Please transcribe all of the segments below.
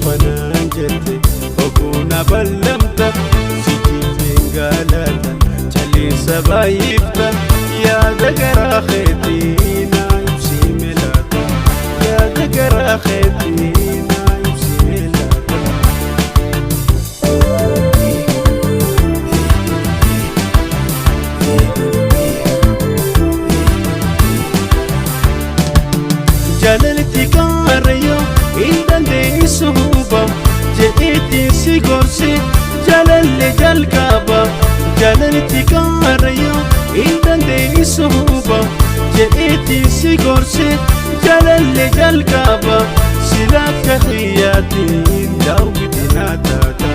fanaan jette oguna ballamta sikiitiin gaalata caliinsa baay'ifta yaada garaa keetii naa ibsii melaata yaada garaa keetii naa ibsii melaata. Jaalalti kaarayyo hin dandeessu huba jedheetiin si gorsi jaalalli jalqaba. Jaalalti kaarayyo hin dandeessu huba jedheetiin si gorsi jaalalli jalqaba. Sila akka hiyyaatiin daawwiti naa taata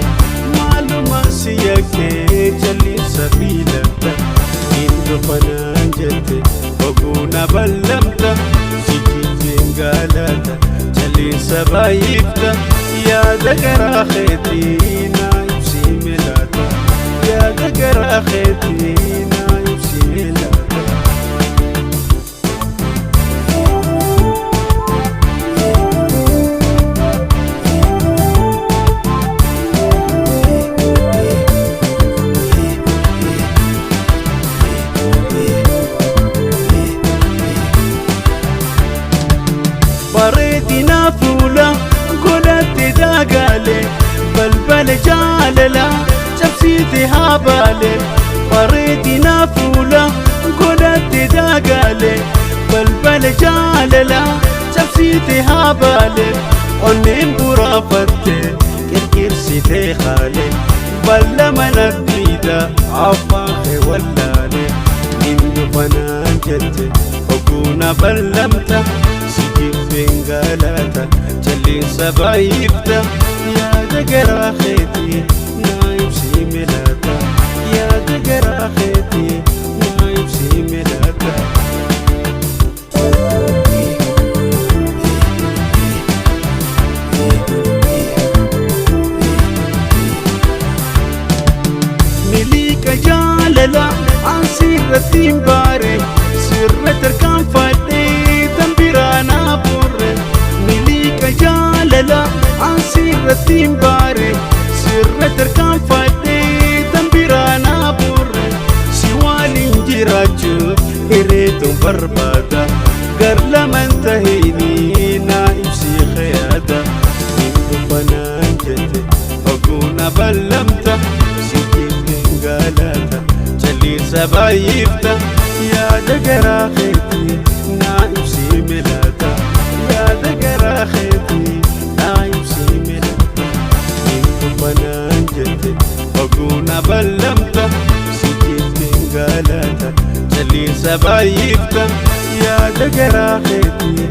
maaluma si yakkee jalliinsa fiilata. Hin dhufanaan jette oguna ballamta gaalata caliinsa baay'ifta yaada garaa keetii naa ibsii melaata yaada garaa keetii naa ibsii melaata. bareedina fuula godhatte daagaale balbala jaalala cabsiite haabaale. Bareedina fuula godhatte daagaale balbala jaalala cabsiite haabaale. Onneen buraafatte qirqirsite haale ballama naftiidha afaan kee wallaale. Hin dhufanaan jette oguna ballamta sikiitiin gaalata caliinsa baay'ifta yaada garaa keetii naa ibsii melaata yaada garaa keetii naa ibsii melaata. Miliika jaalala an sirrattiin baare sirra tarkaanfadhee tan biraa naa burre. Miliika jaalala an sirrattiin baare sirra tarkaanfadhee tan biraa naa burre. Si waliin jiraachuuf hireetu barbaada gar lamaan tahiinii naa ibsii keeyyaata. Hin dhufanaan jette oguna ballamta sikiitiin gaalata caliinsa baay'ifta yaada garaa keetii naa ibsii melaata yaada garaa keetii naa ibsii melaata. Hin dhufanaan jette oguna ballamta sikiitiin gaalata caliinsa baay'ifta yaada garaa keetii